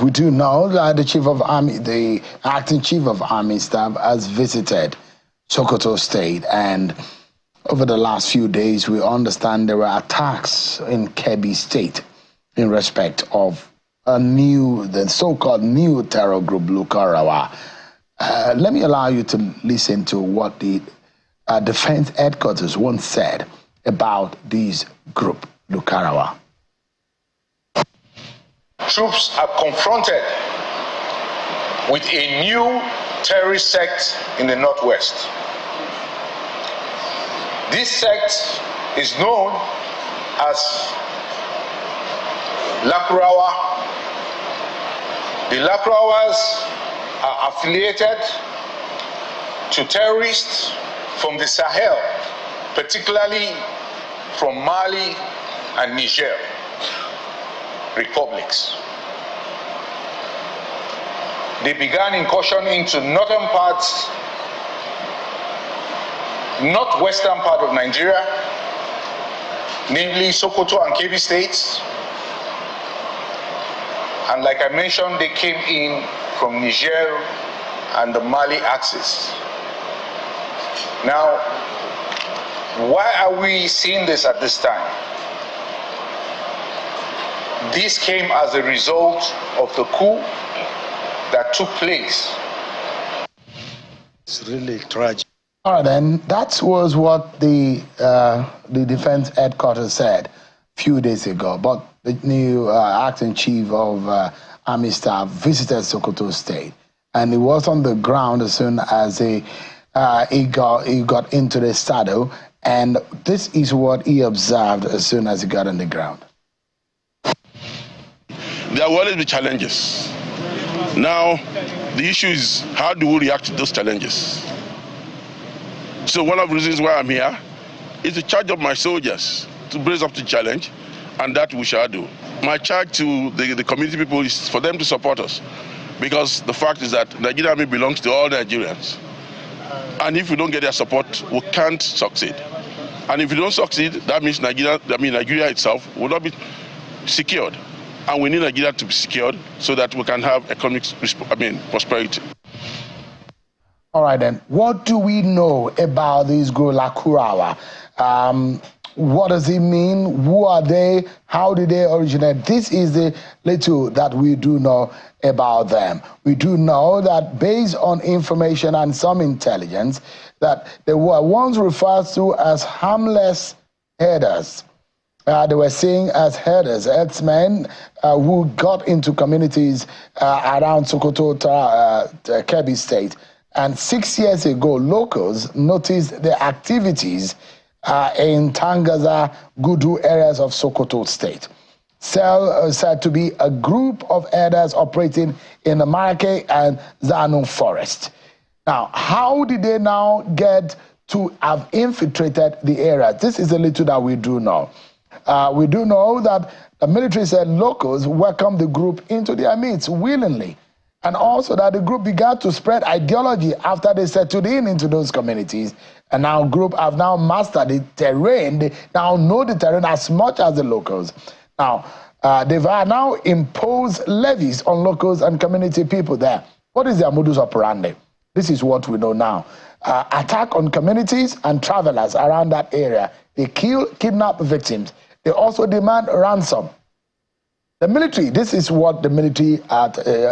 we do know that the acting chief of army staff has visited Sokoto State, and over the last few days, we understand there were attacks in Kebbi State in respect of the so-called new terror group, Lakurawa. Let me allow you to listen to what the defense headquarters once said about this group, Lakurawa. Troops are confronted with a new terrorist sect in the northwest. This sect is known as Lakurawa. The Lakurawas are affiliated to terrorists from the Sahel, particularly from Mali and Niger republics. They began incursion into northwestern part of Nigeria, namely Sokoto and Kebbi states. And like I mentioned, they came in from Niger and the Mali axis. Now, why are we seeing this at this time? This came as a result of the coup that took place. It's really tragic. All right, then, that was what the defense headquarters said a few days ago. But the new acting chief of army staff visited Sokoto State, and he was on the ground as soon as he got into the saddle, and this is what he observed as soon as he got on the ground. There will always be challenges. Now, the issue is how do we react to those challenges? So one of the reasons why I'm here is to charge up my soldiers to brace up to challenge, and that we shall do. My charge to the community people is for them to support us, because the fact is that Nigeria Army belongs to all Nigerians. And if we don't get their support, we can't succeed. And if we don't succeed, that means Nigeria itself will not be secured. And we need Nigeria to be secured so that we can have economic prosperity. All right, then. What do we know about this group, Lakurawa? What does it mean? Who are they? How did they originate? This is the little that we do know about them. We do know that based on information and some intelligence, that they were once referred to as harmless herders. They were seen as herders, herdsmen who got into communities around Sokoto, Kebbi State. And 6 years ago, locals noticed the activities in Tangaza, Gudu areas of Sokoto State. Said to be a group of herders operating in the Marake and Zanu forest. Now, how did they now get to have infiltrated the area? This is a little that we do know. We do know that the military said locals welcomed the group into their midst willingly, and also that the group began to spread ideology after they settled into those communities. And now group have now mastered the terrain. They now know the terrain as much as the locals. Now, they've now imposed levies on locals and community people there. What is their modus operandi? This is what we know now. Attack on communities and travelers around that area. They kill, kidnap victims. They also demand ransom. The military, this is what the military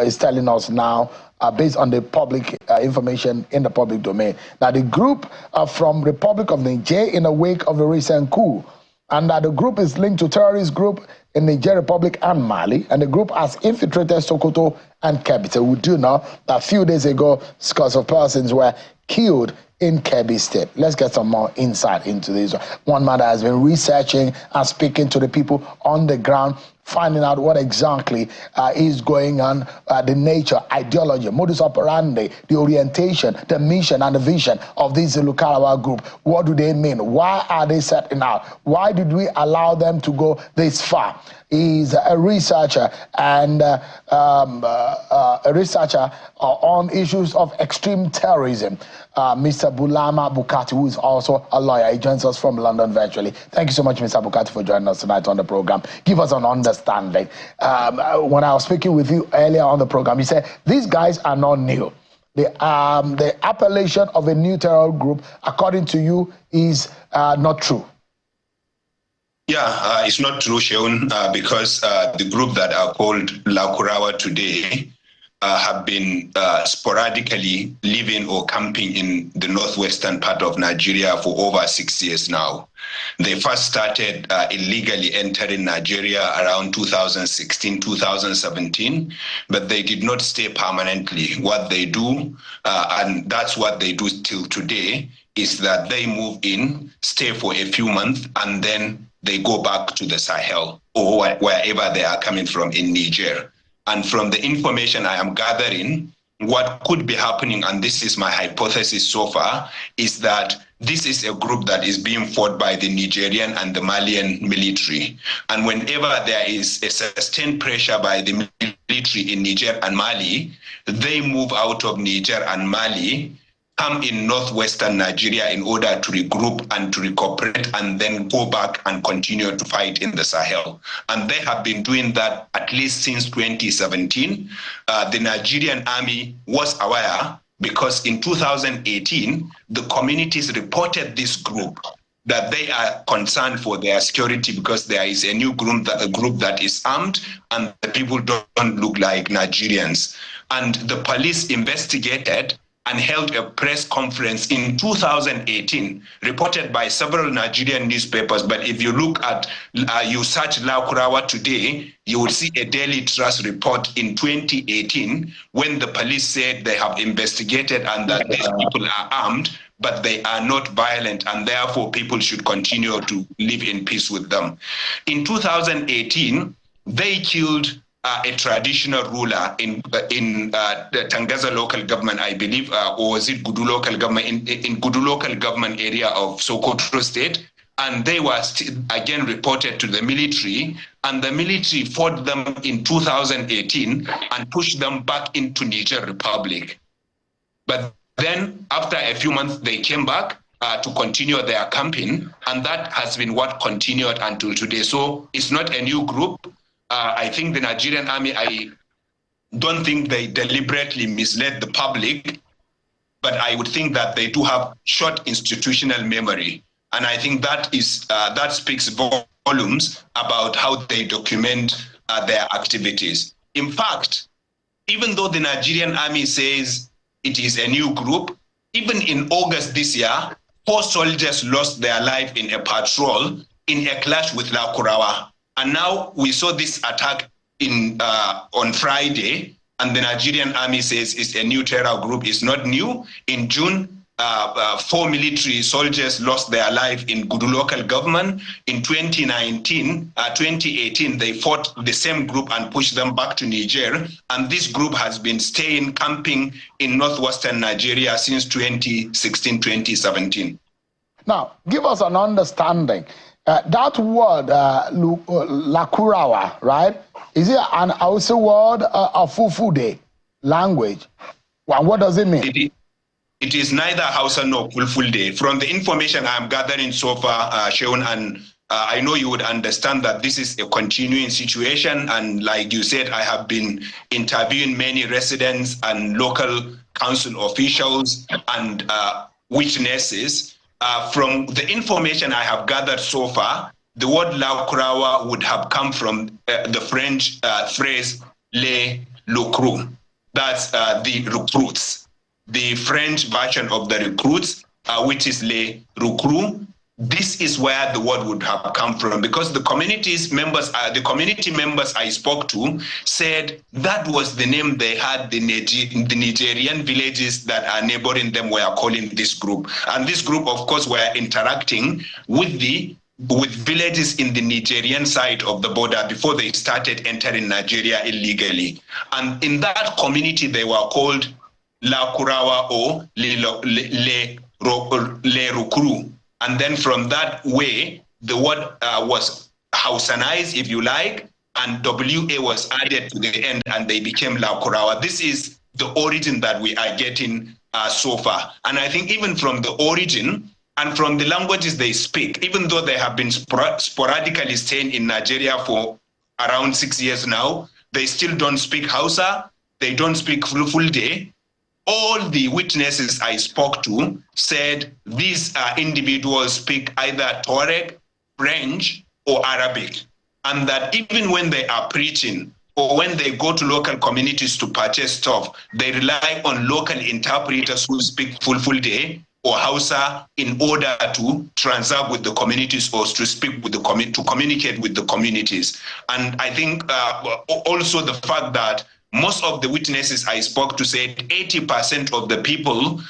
is telling us now, based on the public information in the public domain, that the group from Republic of Niger in the wake of the recent coup, and that the group is linked to terrorist group in Niger Republic and Mali, and the group has infiltrated Sokoto and Kebbi. So we do know that a few days ago, scores of persons were killed in Kebbi State. Let's get some more insight into this. One man that has been researching and speaking to the people on the ground, finding out what exactly is going on, the nature, ideology, modus operandi, the orientation, the mission and the vision of this Lakurawa group. What do they mean? Why are they setting out? Why did we allow them to go this far? He's a researcher and on issues of extreme terrorism. Mr. Bulama Bukar, who is also a lawyer. He joins us from London virtually. Thank you so much, Mr. Bukar, for joining us tonight on the program. Give us an understanding understanding. When I was speaking with you earlier on the program, you said these guys are not new. The appellation of a new terror group, according to you, is not true. Yeah, it's not true, Sheun, because the group that are called Lakurawa today have been sporadically living or camping in the northwestern part of Nigeria for over 6 years now. They first started illegally entering Nigeria around 2016, 2017, but they did not stay permanently. What they do, and that's what they do till today, is that they move in, stay for a few months, and then they go back to the Sahel or wherever they are coming from in Niger. And from the information I am gathering, what could be happening, and this is my hypothesis so far, is that this is a group that is being fought by the Nigerian and the Malian military. And whenever there is a sustained pressure by the military in Niger and Mali, they move out of Niger and Mali, come in northwestern Nigeria in order to regroup and to recuperate and then go back and continue to fight in the Sahel. And they have been doing that at least since 2017. The Nigerian army was aware because in 2018, the communities reported this group that they are concerned for their security because there is a new group that is armed and the people don't look like Nigerians. And the police investigated and held a press conference in 2018, reported by several Nigerian newspapers. But if you look at, you search Lakurawa today, you will see a Daily Trust report in 2018 when the police said they have investigated and that these people are armed, but they are not violent, and therefore people should continue to live in peace with them. In 2018, they killed a traditional ruler in the Tangaza local government, I believe, or was it Gudu local government, in Gudu local government area of Sokoto state. And they were again reported to the military, and the military fought them in 2018 and pushed them back into Niger Republic. But then after a few months, they came back to continue their campaign, and that has been what continued until today. So it's not a new group. I think the Nigerian army, I don't think they deliberately misled the public, but I would think that they do have short institutional memory. And I think that is that speaks volumes about how they document their activities. In fact, even though the Nigerian army says it is a new group, even in August this year, 4 soldiers lost their life in a patrol in a clash with Lakurawa. And now we saw this attack on Friday, and the Nigerian army says it's a new terror group. It's not new. In June, 4 military soldiers lost their life in Gudu local government. In 2018, they fought the same group and pushed them back to Niger. And this group has been staying, camping in northwestern Nigeria since 2016, 2017. Now, give us an understanding. That word, Lakurawa, right? Is it an Hausa word, a Fulfulde language? And what does it mean? It is neither Hausa nor Fulfulde. From the information I'm gathering so far, Sheun, and I know you would understand that this is a continuing situation. And like you said, I have been interviewing many residents and local council officials and witnesses. From the information I have gathered so far, the word Lakurawa would have come from the French phrase les recrues. That's the recruits. The French version of the recruits, which is les recrues. This is where the word would have come from, because the community members I spoke to said that was the name they had. The Nigerian villages that are neighboring them were calling this group, and this group, of course, were interacting with villages in the Nigerian side of the border before they started entering Nigeria illegally. And in that community, they were called Lakurawa or les recrues. And then from that way, the word was Hausanized, if you like, and WA was added to the end, and they became Lakurawa. This is the origin that we are getting so far. And I think even from the origin and from the languages they speak, even though they have been sporadically staying in Nigeria for around 6 years now. They still don't speak Hausa. They don't speak Fulfulde. All the witnesses I spoke to said these individuals speak either Tuareg, French, or Arabic. And that even when they are preaching or when they go to local communities to purchase stuff, they rely on local interpreters who speak Fulfulde or Hausa in order to transact with the communities or to speak with the to communicate with the communities. And I think also the fact that most of the witnesses I spoke to said 80% of the people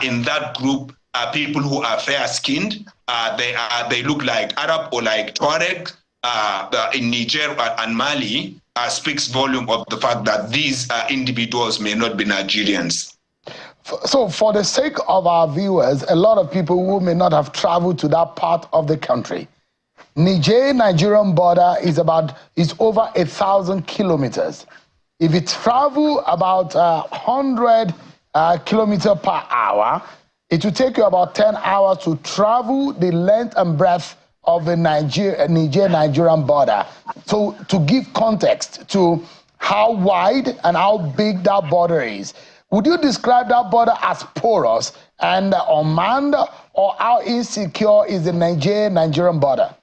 in that group are people who are fair-skinned. They look like Arab or like Tuareg in Niger and Mali. Speaks volume of the fact that these individuals may not be Nigerians. So for the sake of our viewers, a lot of people who may not have traveled to that part of the country, Nigerian border is over 1,000 kilometers. If it travel about 100 kilometers per hour, it will take you about 10 hours to travel the length and breadth of the Nigerian border. So to give context to how wide and how big that border is, would you describe that border as porous and unmanned, or how insecure is the Nigerian border?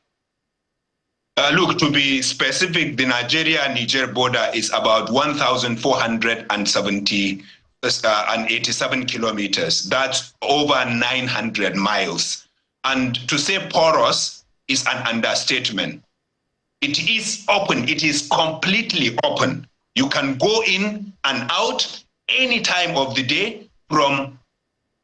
Look, to be specific, the Nigeria-Niger border is about 1,487 kilometers. That's over 900 miles. And to say porous is an understatement. It is open. It is completely open. You can go in and out any time of the day from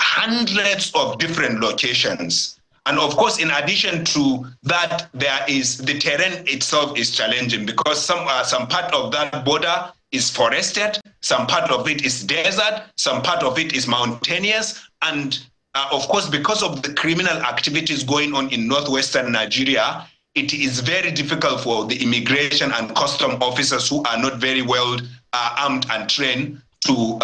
hundreds of different locations. And of course, in addition to that, the terrain itself is challenging because some part of that border is forested, some part of it is desert, some part of it is mountainous. And of course, because of the criminal activities going on in northwestern Nigeria, it is very difficult for the immigration and custom officers who are not very well armed and trained to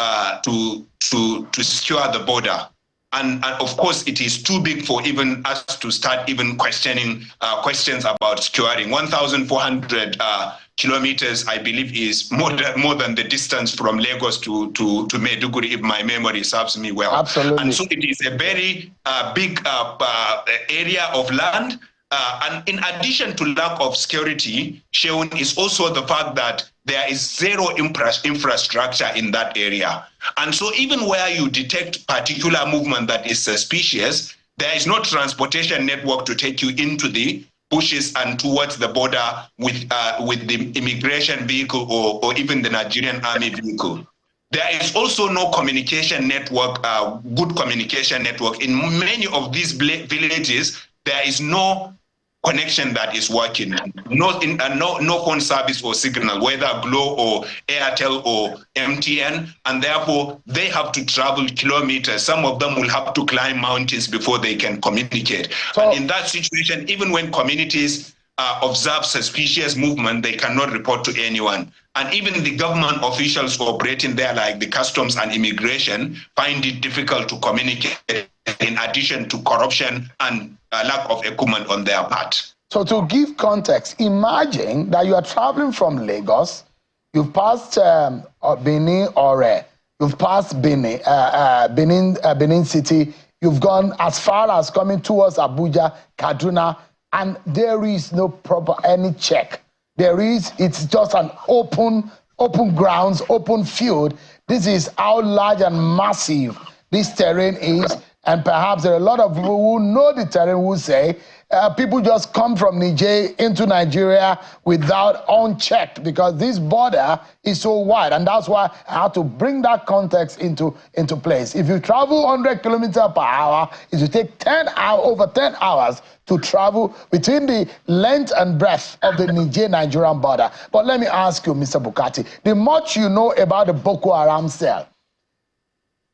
secure the border. And of course, it is too big for even us to start even questioning questions about securing. 1,400 kilometers, I believe, is more than the distance from Lagos to Maiduguri, if my memory serves me well. Absolutely. And so it is a very big area of land. And in addition to lack of security, Sheun, is also the fact that there is zero infrastructure in that area. And so even where you detect particular movement that is suspicious, there is no transportation network to take you into the bushes and towards the border with the immigration vehicle or even the Nigerian army vehicle. There is also no communication network, good communication network. In many of these villages, there is no connection that is working. No phone service or signal, whether Glo or Airtel or MTN, and therefore they have to travel kilometers. Some of them will have to climb mountains before they can communicate. So, and in that situation, even when communities observe suspicious movement, they cannot report to anyone. And even the government officials operating there, like the customs and immigration, find it difficult to communicate, in addition to corruption and lack of equipment on their part. So to give context, imagine that you are traveling from Lagos, you've passed Benin or you've passed Benin City, you've gone as far as coming towards Abuja, Kaduna, and there is no proper any check. It's just an open grounds, open field. This is how large and massive this terrain is. And perhaps there are a lot of people who know the terrain who say people just come from Niger into Nigeria without unchecked because this border is so wide. And that's why I had to bring that context into place. If you travel 100 kilometers per hour, it will take over 10 hours to travel between the length and breadth of the Niger-Nigerian border. But let me ask you, Mr. Bukarti, the much you know about the Boko Haram cell,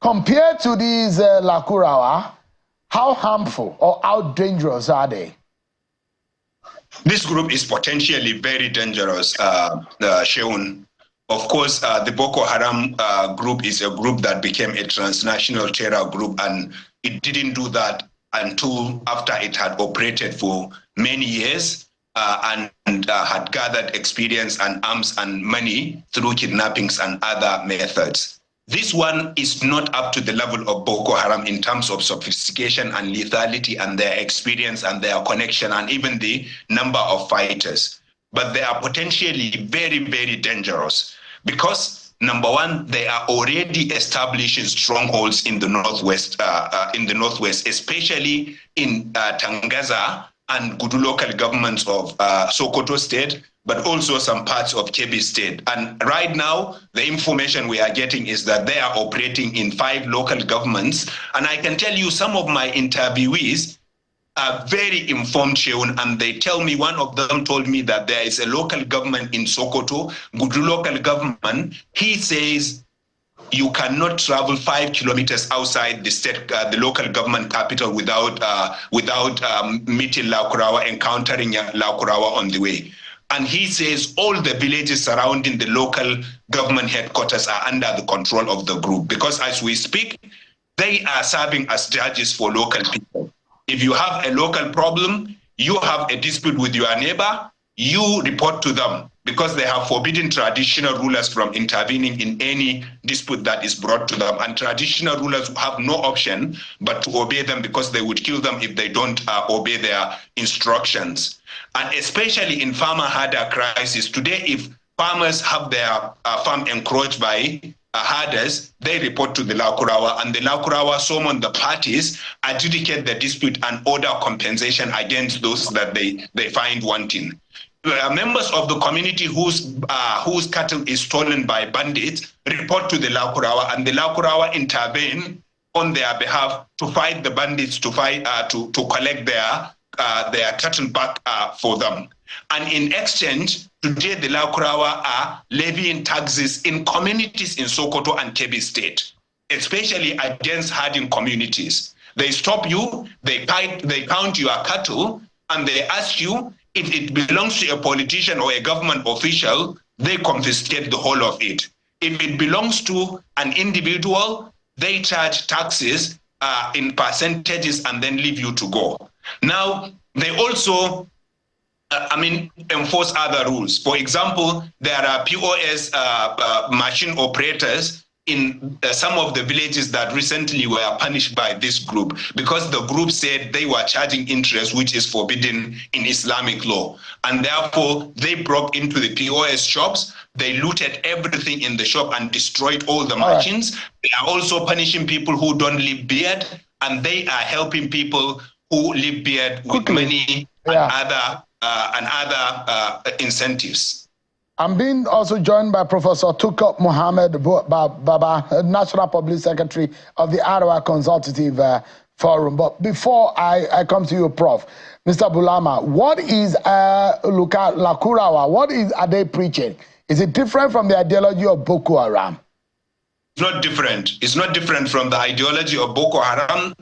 compared to these Lakurawa, how harmful or how dangerous are they? This group is potentially very dangerous, Sheun. Of course, the Boko Haram group is a group that became a transnational terror group, and it didn't do that until after it had operated for many years. and had gathered experience and arms and money through kidnappings and other methods. This one is not up to the level of Boko Haram in terms of sophistication and lethality and their experience and their connection and even the number of fighters. But they are potentially very, very dangerous because, number one, they are already establishing strongholds in the northwest, especially in Tangaza and Gudu local governments of Sokoto State, but also some parts of Kebbi State. And right now, the information we are getting is that they are operating in 5 local governments. And I can tell you some of my interviewees are very informed, Sheun, and they tell me, one of them told me that there is a local government in Sokoto, Gudu local government. He says you cannot travel 5 kilometers outside the state, the local government capital without meeting Lakurawa, encountering Lakurawa on the way. And he says all the villages surrounding the local government headquarters are under the control of the group because as we speak, they are serving as judges for local people. If you have a local problem, you have a dispute with your neighbor, you report to them because they have forbidden traditional rulers from intervening in any dispute that is brought to them. And traditional rulers have no option but to obey them because they would kill them if they don't obey their instructions. And especially in farmer herder crisis, today if farmers have their farm encroached by herders, they report to the Lakurawa, and the Lakurawa summon the parties, adjudicate the dispute and order compensation against those that they find wanting. Members of the community whose cattle is stolen by bandits report to the Lakurawa, and the Lakurawa intervene on their behalf to fight the bandits, to collect their cattle back for them. And in exchange, today the Lakurawa are levying taxes in communities in Sokoto and Kebbi State, especially against herding communities. They stop you, they count your cattle, and they ask you if it belongs to a politician or a government official, they confiscate the whole of it. If it belongs to an individual, they charge taxes in percentages and then leave you to go. Now, they also enforce other rules. For example, there are POS machine operators in some of the villages that recently were punished by this group because the group said they were charging interest, which is forbidden in Islamic law. And therefore, they broke into the POS shops, they looted everything in the shop and destroyed all the machines. They are also punishing people who don't leave beard, and they are helping people who live beard with money and other incentives. I'm being also joined by Professor Tukop Mohammed Baba, National Public Secretary of the Ottawa Consultative Forum. But before I come to you, Prof, Mr. Bulama, what is Lakurawa? What are they preaching? Is it different from the ideology of Boko Haram? It's not different. It's not different from the ideology of Boko Haram,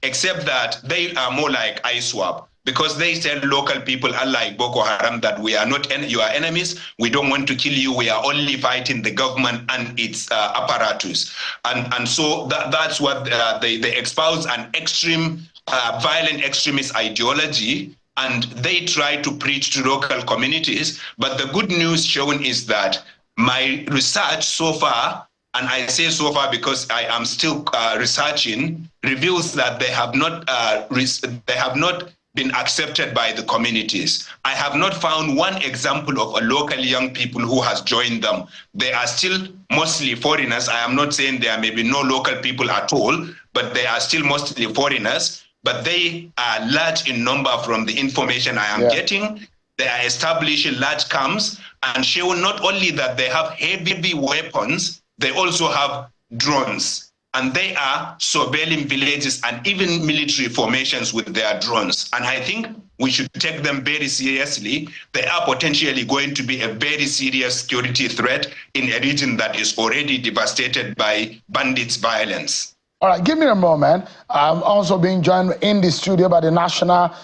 except that they are more like ISWAP. Because they tell local people, unlike Boko Haram, that we are not your enemies, we don't want to kill you, we are only fighting the government and its apparatus. And so that's what they espouse, an extreme, violent extremist ideology, and they try to preach to local communities. But the good news shown is that my research so far, and I say so far because I am still researching, reveals that they have not been accepted by the communities. I have not found one example of a local young people who has joined them. They are still mostly foreigners. I am not saying there may be no local people at all, but they are still mostly foreigners. But they are large in number from the information I am getting. They are establishing large camps and show not only that they have heavy weapons, they also have drones. And they are surveilling villages and even military formations with their drones. And I think we should take them very seriously. They are potentially going to be a very serious security threat in a region that is already devastated by bandits' violence. All right, give me a moment. I'm also being joined in the studio by the National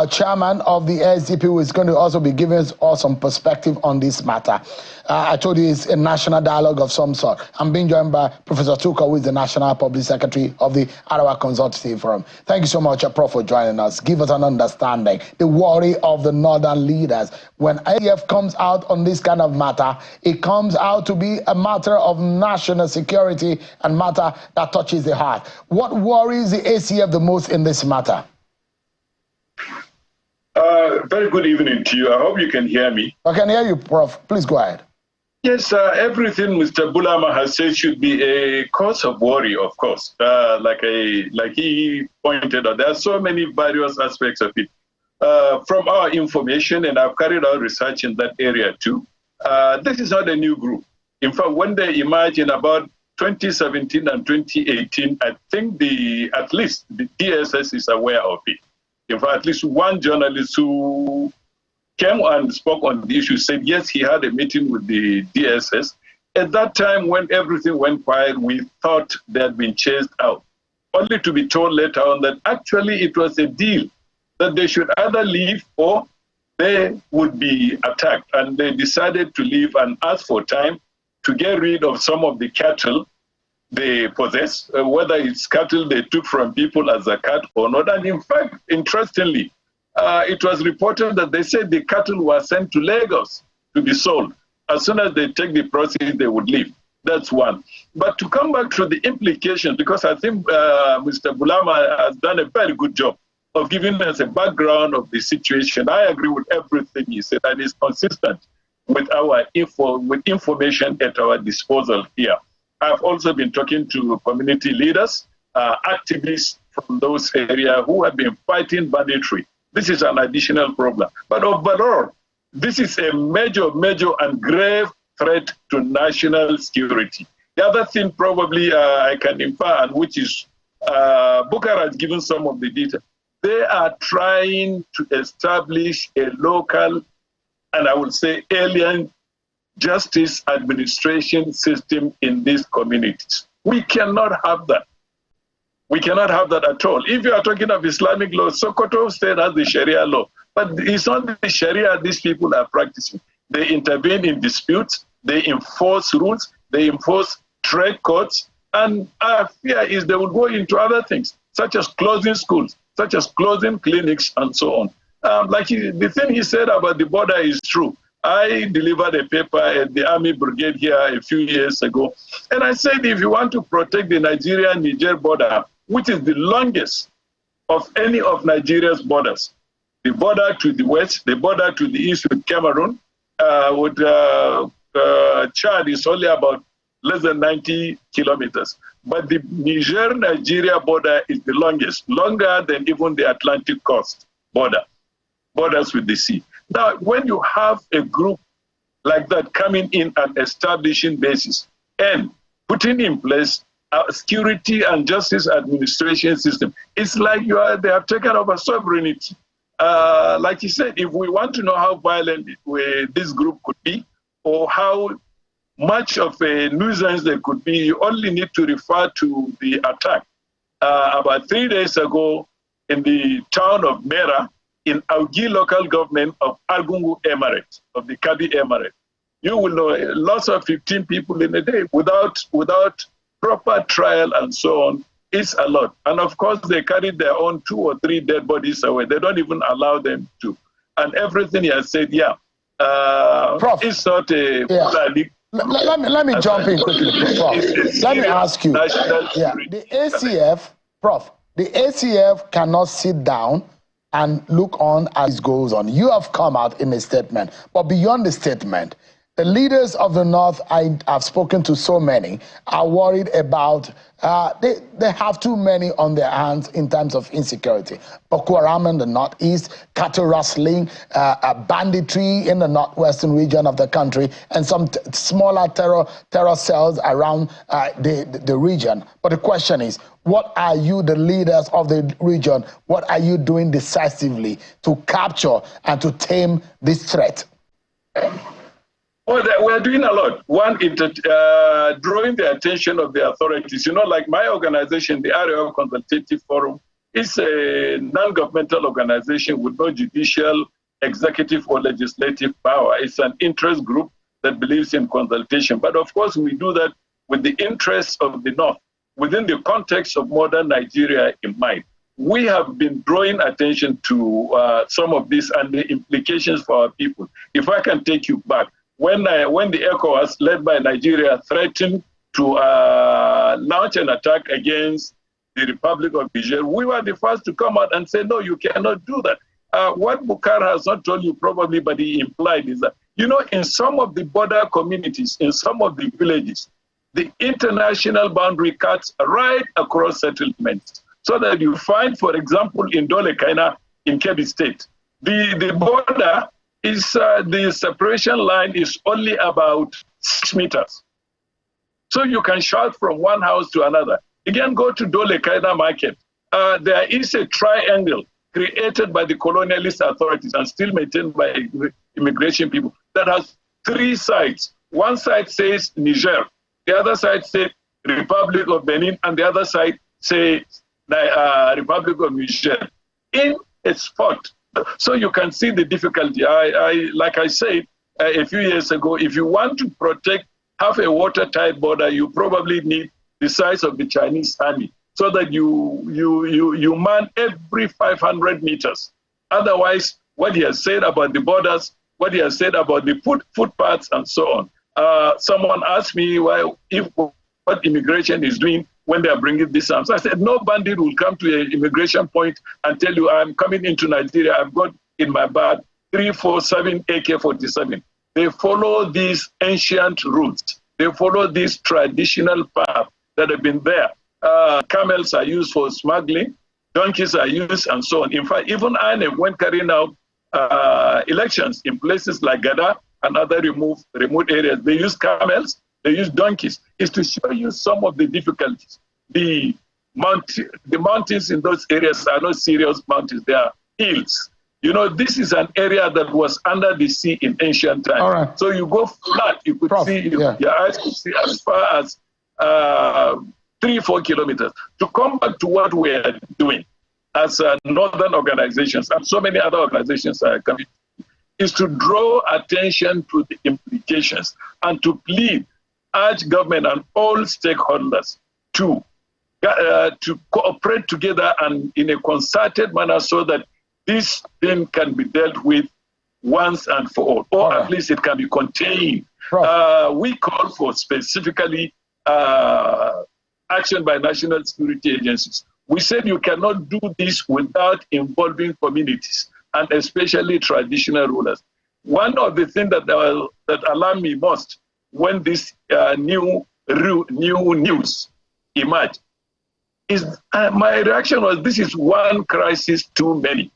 chairman of the SDP, who is going to also be giving us some perspective on this matter. I told you it's a national dialogue of some sort. I'm being joined by Professor Tuka, who is the National Public Secretary of the Arawa Consultative Forum. Thank you so much, Prof, for joining us. Give us an understanding, the worry of the northern leaders. When ACF comes out on this kind of matter, it comes out to be a matter of national security and matter that touches the heart. What worries the ACF the most in this matter? Very good evening to you. I hope you can hear me. I can hear you, Prof. Please go ahead. Yes, everything Mr. Bulama has said should be a cause of worry, of course. Like he pointed out, there are so many various aspects of it. From our information, and I've carried out research in that area too, this is not a new group. In fact, when they emerged in about 2017 and 2018, I think at least the DSS is aware of it. In fact, at least one journalist who came and spoke on the issue said, yes, he had a meeting with the DSS. At that time, when everything went quiet, we thought they had been chased out, only to be told later on that actually it was a deal that they should either leave or they would be attacked. And they decided to leave and ask for time to get rid of some of the cattle they possess, whether it's cattle they took from people as a cat or not. And in fact, interestingly, it was reported that they said the cattle were sent to Lagos to be sold. As soon as they take the proceeds, they would leave. That's one. But to come back to the implications, because I think Mr. Bulama has done a very good job of giving us a background of the situation. I agree with everything he said, and is consistent with our information at our disposal here. I've also been talking to community leaders, activists from those areas who have been fighting banditry. This is an additional problem. But overall, this is a major and grave threat to national security. The other thing probably I can infer, and which is Bukar has given some of the detail, they are trying to establish a local, and I would say alien, justice administration system in these communities. We cannot have that. We cannot have that at all. If you are talking of Islamic law, Sokoto State has the Sharia law, but it's not the Sharia these people are practicing. They intervene in disputes, they enforce rules, they enforce trade codes, and our fear is they will go into other things, such as closing schools, such as closing clinics, and so on. The thing he said about the border is true. I delivered a paper at the Army Brigade here a few years ago, and I said if you want to protect the Nigeria-Niger border, which is the longest of any of Nigeria's borders, the border to the west, the border to the east with Cameroon, with Chad is only about less than 90 kilometers. But the Niger-Nigeria border is the longest, longer than even the Atlantic coast borders with the sea. Now, when you have a group like that coming in and establishing bases and putting in place a security and justice administration system, it's like they have taken over sovereignty. Like you said, if we want to know how violent this group could be or how much of a nuisance they could be, you only need to refer to the attack about 3 days ago in the town of Mera, in Augi local government of Argungu Emirate, of the Kabi Emirate. You will know lots of 15 people in a day without proper trial and so on. It's a lot. And of course, they carried their own 2 or 3 dead bodies away. They don't even allow them to. And everything he has said, Prof, it's not a... Yeah. Let me jump in quickly, Prof. Let me ask you. The ACF, Prof, the ACF cannot sit down and look on as it goes on. You have come out in a statement, but beyond the statement, the leaders of the North, I've spoken to so many, are worried about, they have too many on their hands in terms of insecurity. Boko Haram in the Northeast, cattle rustling, banditry in the northwestern region of the country, and some smaller terror cells around the region. But the question is, what are you, the leaders of the region, what are you doing decisively to capture and to tame this threat? Well, we're doing a lot. One, drawing the attention of the authorities. You know, like my organization, the Arawa Consultative Forum, It's a non-governmental organization with no judicial, executive, or legislative power. It's an interest group that believes in consultation. But of course, we do that with the interests of the North, within the context of modern Nigeria in mind. We have been drawing attention to some of this and the implications for our people. If I can take you back, when the ECOWAS, led by Nigeria, threatened to launch an attack against the Republic of Niger, we were the first to come out and say, no, you cannot do that. What Bukar has not told you probably, but he implied, is that, you know, in some of the border communities, in some of the villages, the international boundary cuts right across settlements. So that you find, for example, in Dole Kaina, in Kebbi State, the border is, the separation line is only about 6 meters. So you can shout from one house to another. Again, go to Dole Kaina market. There is a triangle created by the colonialist authorities and still maintained by immigration people that has 3 sides. One side says Niger, the other side says Republic of Benin, and the other side says Republic of Niger in a spot. So you can see the difficulty. Like I said a few years ago, if you want to protect half a watertight border, you probably need the size of the Chinese army, so that you man every 500 meters. Otherwise, what he has said about the borders, what he has said about the footpaths and so on. Someone asked me what immigration is doing when they are bringing these arms. I said, no bandit will come to an immigration point and tell you, I'm coming into Nigeria, I've got in my bag 347 AK-47. They follow these ancient routes. They follow this traditional path that have been there. Camels are used for smuggling, donkeys are used, and so on. In fact, even INEM, when carrying out elections in places like Gada and other remote areas, they use camels, they use donkeys. Is to show you some of the difficulties. The mountains in those areas are not serious mountains, they are hills. You know, this is an area that was under the sea in ancient times. All right. So you go flat, you could Prof, see, yeah. your eyes could see as far as 3-4 kilometers. To come back to what we are doing as northern organizations, and so many other organizations are coming, is to draw attention to the implications and to plead, urge government and all stakeholders to cooperate together and in a concerted manner so that this thing can be dealt with once and for all, or at least it can be contained. We call for specifically action by national security agencies. We said you cannot do this without involving communities, and especially traditional rulers. One of the things that alarmed me most when this new news emerged is my reaction was, this is one crisis too many.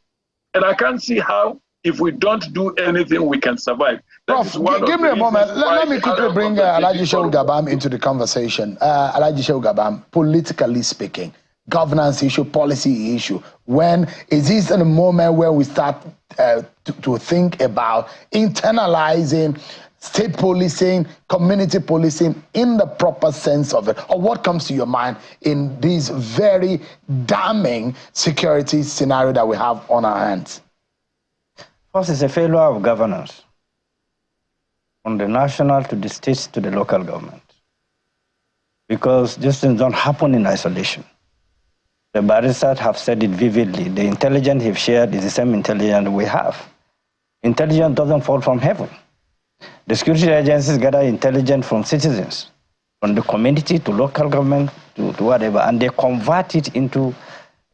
And I can't see how, if we don't do anything, we can survive. Prof, give me a moment. Let me quickly bring Alhaji Shehu Gabam into the conversation. Alhaji Shehu Gabam, politically speaking, governance issue, policy issue, when is this in a moment where we start to think about internalizing state policing, community policing in the proper sense of it? Or what comes to your mind in this very damning security scenario that we have on our hands? First, it's a failure of governance from the national to the states to the local government, because these things don't happen in isolation. The barristers have said it vividly. The intelligence they've shared is the same intelligence we have. Intelligence doesn't fall from heaven. The security agencies gather intelligence from citizens, from the community to local government to whatever, and they convert it into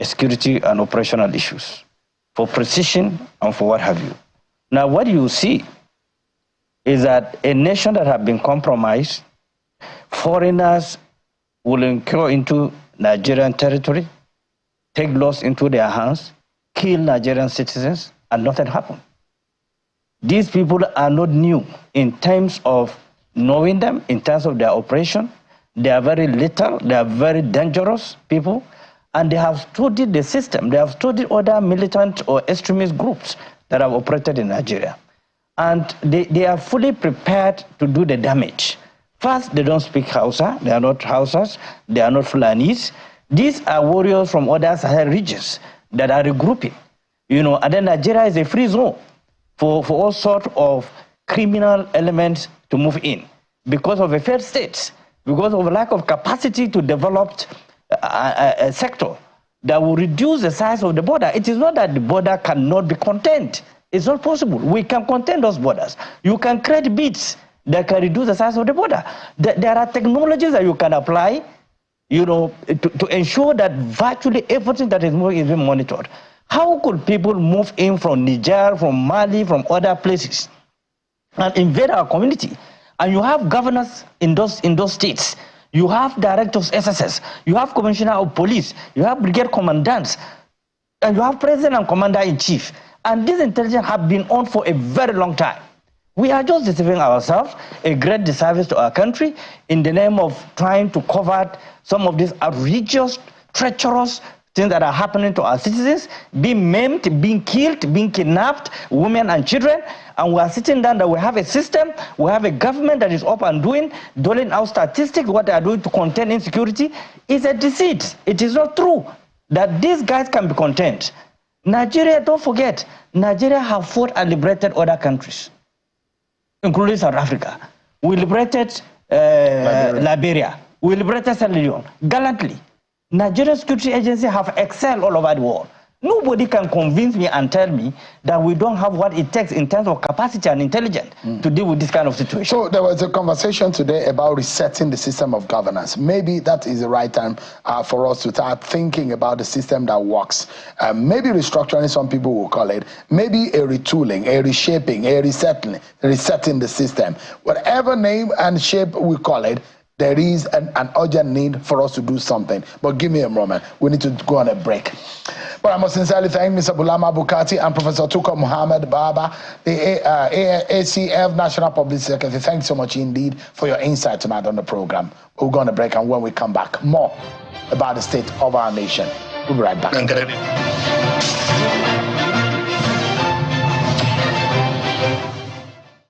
security and operational issues for precision and for what have you. Now, what you see is that a nation that has been compromised, foreigners will incur into Nigerian territory, take laws into their hands, kill Nigerian citizens, and nothing happened. These people are not new in terms of knowing them, in terms of their operation. They are very lethal, they are very dangerous people, and they have studied the system. They have studied other militant or extremist groups that have operated in Nigeria. And they are fully prepared to do the damage. First, they don't speak Hausa, they are not Hausas, they are not Fulanis. These are warriors from other Sahel regions that are regrouping, you know, and then Nigeria is a free zone for all sorts of criminal elements to move in because of a failed state, because of a lack of capacity to develop a sector that will reduce the size of the border. It is not that the border cannot be contained. It's not possible. We can contain those borders. You can create beats that can reduce the size of the border. There are technologies that you can apply, you know, to ensure that virtually everything that is moving is being monitored. How could people move in from Niger, from Mali, from other places and invade our community? And you have governors in those states. You have directors of SSS. You have commissioner of police. You have brigade commandants. And you have president and commander-in-chief. And this intelligence have been on for a very long time. We are just deceiving ourselves, a great disservice to our country, in the name of trying to cover some of these outrageous, treacherous things that are happening to our citizens, being maimed, being killed, being kidnapped, women and children. And we are sitting down that we have a system, we have a government that is up and doling out statistics, what they are doing to contain insecurity. Is a deceit. It is not true that these guys can be contained. Nigeria, don't forget, Nigeria have fought and liberated other countries, including South Africa. We liberated Liberia. We liberated Sierra Leone gallantly. Nigerian security agencies have excelled all over the world. Nobody can convince me and tell me that we don't have what it takes in terms of capacity and intelligence to deal with this kind of situation. So there was a conversation today about resetting the system of governance. Maybe that is the right time for us to start thinking about the system that works. Maybe restructuring, some people will call it. Maybe a retooling, a reshaping, a resetting the system. Whatever name and shape we call it, there is an urgent need for us to do something. But give me a moment. We need to go on a break. But I must sincerely thank Mr. Bulama Bukar and Professor Tukur Muhammad Baba, the ACF National Public Secretary. Thanks so much indeed for your insight tonight on the program. We'll go on a break, and when we come back, more about the state of our nation. We'll be right back.